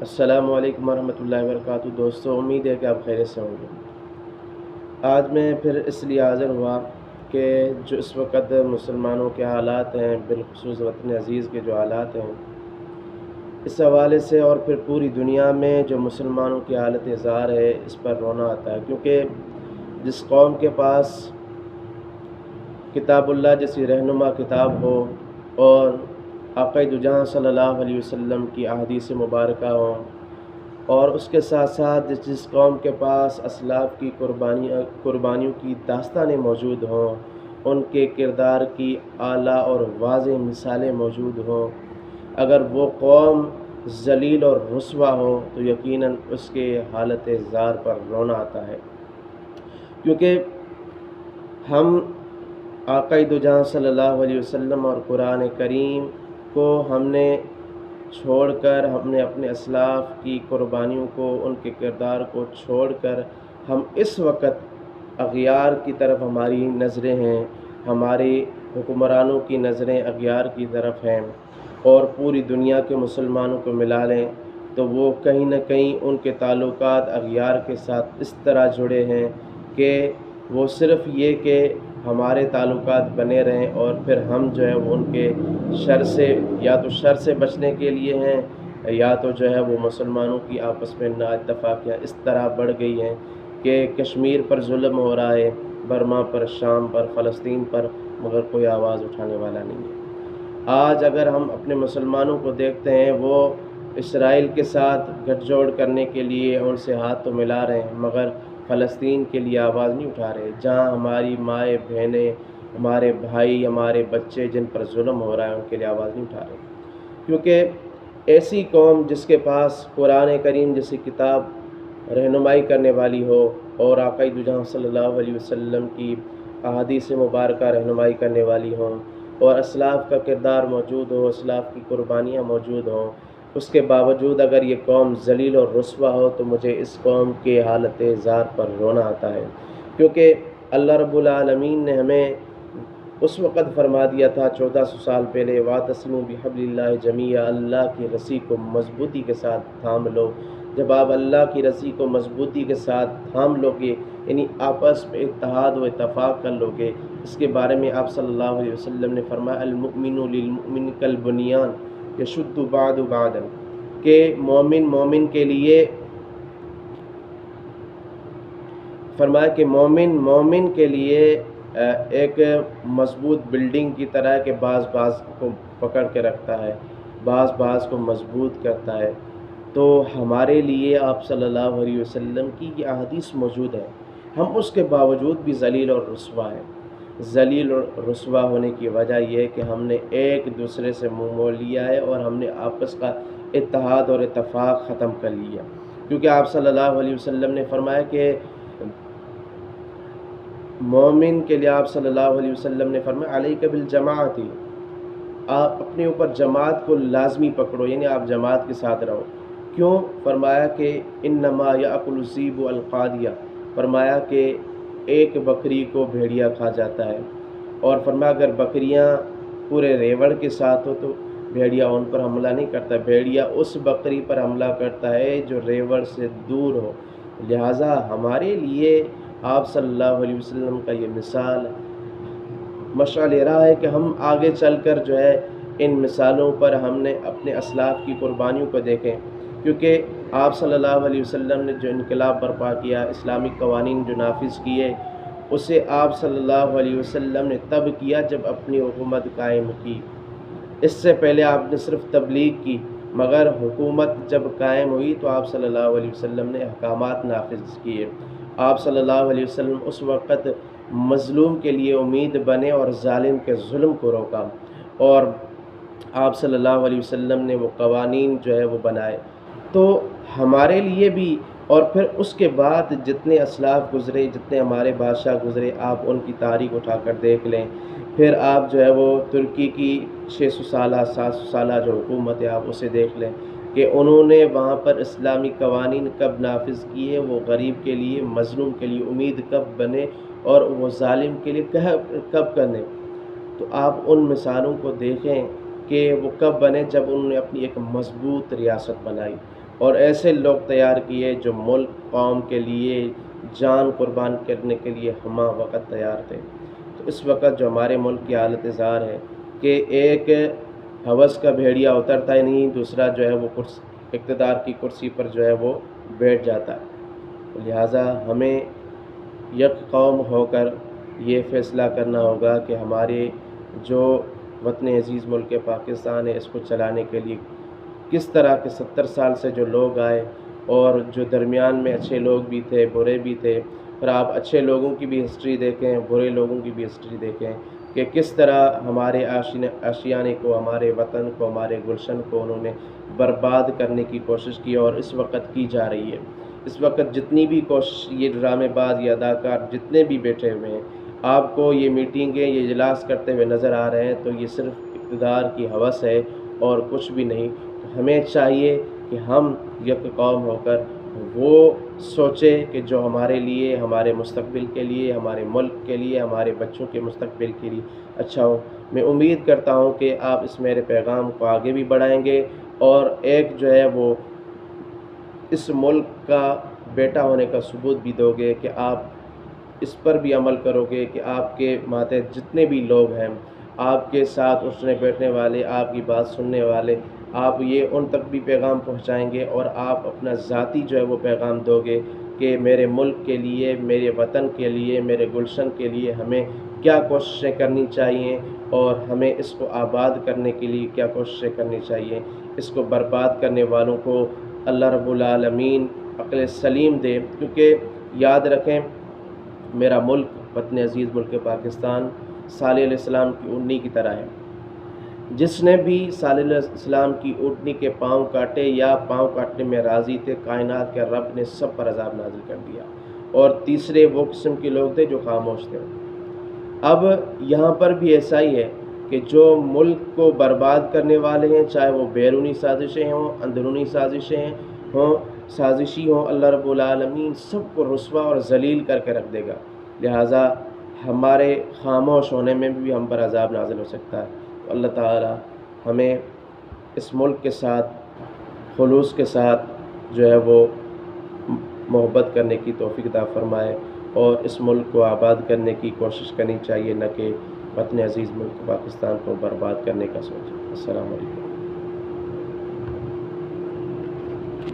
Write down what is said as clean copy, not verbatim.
السلام علیکم ورحمۃ اللہ وبرکاتہ۔ دوستوں، امید ہے کہ آپ خیریت سے ہوں گے۔ آج میں پھر اس لیے حاضر ہوا کہ جو اس وقت مسلمانوں کے حالات ہیں، بالخصوص وطن عزیز کے جو حالات ہیں، اس حوالے سے اور پھر پوری دنیا میں جو مسلمانوں کی حالت زار ہے، اس پر رونا آتا ہے، کیونکہ جس قوم کے پاس کتاب اللہ جیسی رہنما کتاب ہو اور آقا دو جہاں صلی اللہ علیہ وسلم کی احادیث مبارکہ ہوں، اور اس کے ساتھ ساتھ جس قوم کے پاس اسلاف کی قربانیوں کی داستانیں موجود ہوں، ان کے کردار کی اعلیٰ اور واضح مثالیں موجود ہوں، اگر وہ قوم ذلیل اور رسوا ہو تو یقیناً اس کے حالت زار پر رونا آتا ہے، کیونکہ ہم آقا دو جہاں صلی اللہ علیہ وسلم اور قرآن کریم کو ہم نے چھوڑ کر، ہم نے اپنے اسلاف کی قربانیوں کو، ان کے کردار کو چھوڑ کر ہم اس وقت اغیار کی طرف ہماری نظریں ہیں، ہماری حکمرانوں کی نظریں اغیار کی طرف ہیں، اور پوری دنیا کے مسلمانوں کو ملا لیں تو وہ کہیں نہ کہیں ان کے تعلقات اغیار کے ساتھ اس طرح جڑے ہیں کہ وہ صرف یہ کہ ہمارے تعلقات بنے رہیں، اور پھر ہم جو ہے وہ ان کے شر سے، یا تو شر سے بچنے کے لیے ہیں، یا تو جو ہے وہ مسلمانوں کی آپس میں نا اتفاقیاں اس طرح بڑھ گئی ہیں کہ کشمیر پر ظلم ہو رہا ہے، برما پر، شام پر، فلسطین پر، مگر کوئی آواز اٹھانے والا نہیں ہے۔ آج اگر ہم اپنے مسلمانوں کو دیکھتے ہیں، وہ اسرائیل کے ساتھ گٹھ جوڑ کرنے کے لیے ان سے ہاتھ تو ملا رہے ہیں، مگر فلسطین کے لیے آواز نہیں اٹھا رہے، جہاں ہماری مائیں بہنیں، ہمارے بھائی، ہمارے بچے جن پر ظلم ہو رہا ہے، ان کے لیے آواز نہیں اٹھا رہے، کیونکہ ایسی قوم جس کے پاس قرآن کریم جیسی کتاب رہنمائی کرنے والی ہو، اور آقا دو جہاں صلی اللہ علیہ وسلم کی احادیث مبارکہ رہنمائی کرنے والی ہوں، اور اسلاف کا کردار موجود ہو، اسلاف کی قربانیاں موجود ہوں، اس کے باوجود اگر یہ قوم ذلیل اور رسوا ہو تو مجھے اس قوم کے حالت زار پر رونا آتا ہے، کیونکہ اللہ رب العالمین نے ہمیں اس وقت فرما دیا تھا 1400 سال پہلے، وَاعْتَصِمُوا بِحَبْلِ اللَّهِ جَمِيعًا، اللہ کی رسی کو مضبوطی کے ساتھ تھام لو۔ جب آپ اللہ کی رسی کو مضبوطی کے ساتھ تھام لو گے، یعنی آپس میں اتحاد و اتفاق کر لو گے، اس کے بارے میں آپ صلی اللہ علیہ وسلم نے فرمایا المؤمن للمؤمن کالبنیان یشد بعضہ بعضا، کہ مومن کے لیے فرمایا کہ مومن کے لیے ایک مضبوط بلڈنگ کی طرح کہ بعض کو پکڑ کے رکھتا ہے، بعض کو مضبوط کرتا ہے۔ تو ہمارے لیے آپ صلی اللہ علیہ وسلم کی یہ احادیث موجود ہے، ہم اس کے باوجود بھی ذلیل اور رسوا ہیں۔ ذلیل اور رسوا ہونے کی وجہ یہ ہے کہ ہم نے ایک دوسرے سے منہ موڑ لیا ہے، اور ہم نے آپس کا اتحاد اور اتفاق ختم کر لیا، کیونکہ آپ صلی اللہ علیہ وسلم نے فرمایا کہ مومن کے لیے آپ صلی اللہ علیہ وسلم نے فرمایا علیک بالجماعت، آپ اپنے اوپر جماعت کو لازمی پکڑو، یعنی آپ جماعت کے ساتھ رہو۔ کیوں؟ فرمایا کہ انما یاکل الذئب القاضیہ، فرمایا کہ ایک بکری کو بھیڑیا کھا جاتا ہے، اور فرمایا اگر بکریاں پورے ریوڑ کے ساتھ ہو تو بھیڑیا ان پر حملہ نہیں کرتا، بھیڑیا اس بکری پر حملہ کرتا ہے جو ریوڑ سے دور ہو۔ لہٰذا ہمارے لیے آپ صلی اللہ علیہ وسلم کا یہ مثال مشعل راہ ہے کہ ہم آگے چل کر جو ہے ان مثالوں پر ہم نے اپنے اسلاف کی قربانیوں کو دیکھیں، کیونکہ آپ صلی اللہ علیہ وسلم نے جو انقلاب برپا کیا، اسلامی قوانین جو نافذ کیے، اسے آپ صلی اللہ علیہ وسلم نے تب کیا جب اپنی حکومت قائم کی۔ اس سے پہلے آپ نے صرف تبلیغ کی، مگر حکومت جب قائم ہوئی تو آپ صلی اللہ علیہ وسلم نے احکامات نافذ کیے۔ آپ صلی اللہ علیہ وسلم اس وقت مظلوم کے لیے امید بنے اور ظالم کے ظلم کو روکا، اور آپ صلی اللہ علیہ وسلم نے وہ قوانین جو ہے وہ بنائے۔ تو ہمارے لیے بھی، اور پھر اس کے بعد جتنے اسلاف گزرے، جتنے ہمارے بادشاہ گزرے، آپ ان کی تاریخ اٹھا کر دیکھ لیں، پھر آپ جو ہے وہ ترکی کی 600 سالہ 700 سالہ جو حکومت ہے آپ اسے دیکھ لیں کہ انہوں نے وہاں پر اسلامی قوانین کب نافذ کیے، وہ غریب کے لیے، مظلوم کے لیے امید کب بنے، اور وہ ظالم کے لیے کب کرنے۔ تو آپ ان مثالوں کو دیکھیں کہ وہ کب بنے، جب انہوں نے اپنی ایک مضبوط ریاست بنائی، اور ایسے لوگ تیار کیے جو ملک قوم کے لیے جان قربان کرنے کے لیے ہمہ وقت تیار تھے۔ تو اس وقت جو ہمارے ملک کی حالت زار ہے کہ ایک ہوس کا بھیڑیا اترتا ہی نہیں، دوسرا جو ہے وہ اقتدار کی کرسی پر جو ہے وہ بیٹھ جاتا ہے۔ لہٰذا ہمیں یک قوم ہو کر یہ فیصلہ کرنا ہوگا کہ ہمارے جو وطن عزیز ملک پاکستان ہے اس کو چلانے کے لیے کس طرح کے 70 سال سے جو لوگ آئے، اور جو درمیان میں اچھے لوگ بھی تھے برے بھی تھے، پھر آپ اچھے لوگوں کی بھی ہسٹری دیکھیں، برے لوگوں کی بھی ہسٹری دیکھیں کہ کس طرح ہمارے آشیانے کو، ہمارے وطن کو، ہمارے گلشن کو انہوں نے برباد کرنے کی کوشش کی، اور اس وقت کی جا رہی ہے۔ اس وقت جتنی بھی کوشش، یہ ڈرامے باز، یہ اداکار جتنے بھی بیٹھے ہوئے ہیں، آپ کو یہ میٹنگیں، یہ اجلاس کرتے ہوئے نظر آ رہے ہیں، تو یہ صرف اقتدار کی ہوس ہے اور کچھ بھی نہیں۔ ہمیں چاہیے کہ ہم یک قوم ہو کر وہ سوچیں کہ جو ہمارے لیے، ہمارے مستقبل کے لیے، ہمارے ملک کے لیے، ہمارے بچوں کے مستقبل کے لیے اچھا ہو۔ میں امید کرتا ہوں کہ آپ اس میرے پیغام کو آگے بھی بڑھائیں گے، اور ایک جو ہے وہ اس ملک کا بیٹا ہونے کا ثبوت بھی دو گے کہ آپ اس پر بھی عمل کرو گے کہ آپ کے ماتحت جتنے بھی لوگ ہیں، آپ کے ساتھ اٹھنے بیٹھنے والے، آپ کی بات سننے والے، آپ یہ ان تک بھی پیغام پہنچائیں گے، اور آپ اپنا ذاتی جو ہے وہ پیغام دو گے کہ میرے ملک کے لیے، میرے وطن کے لیے، میرے گلشن کے لیے ہمیں کیا کوششیں کرنی چاہیے، اور ہمیں اس کو آباد کرنے کے لیے کیا کوششیں کرنی چاہیے۔ اس کو برباد کرنے والوں کو اللہ رب العالمین عقل سلیم دے، کیونکہ یاد رکھیں میرا ملک، وطن عزیز ملک پاکستان، صالح علیہ السلام کی اونٹنی کی طرح ہے۔ جس نے بھی صالح علیہ السلام کی اونٹنی کے پاؤں کاٹے یا پاؤں کاٹنے میں راضی تھے، کائنات کے رب نے سب پر عذاب نازل کر دیا، اور تیسرے وہ قسم کے لوگ تھے جو خاموش تھے۔ اب یہاں پر بھی ایسا ہی ہے کہ جو ملک کو برباد کرنے والے ہیں، چاہے وہ بیرونی سازشیں ہوں، اندرونی سازشیں ہوں، سازشی ہوں، اللہ رب العالمین سب کو رسوا اور ذلیل کر کے رکھ دے گا۔ لہٰذا ہمارے خاموش ہونے میں بھی ہم پر عذاب نازل ہو سکتا ہے۔ تو اللہ تعالی ہمیں اس ملک کے ساتھ خلوص کے ساتھ جو ہے وہ محبت کرنے کی توفیق عطا فرمائے، اور اس ملک کو آباد کرنے کی کوشش کرنی چاہیے، نہ کہ وطن عزیز ملک پاکستان کو برباد کرنے کا سوچیں۔ السلام علیکم۔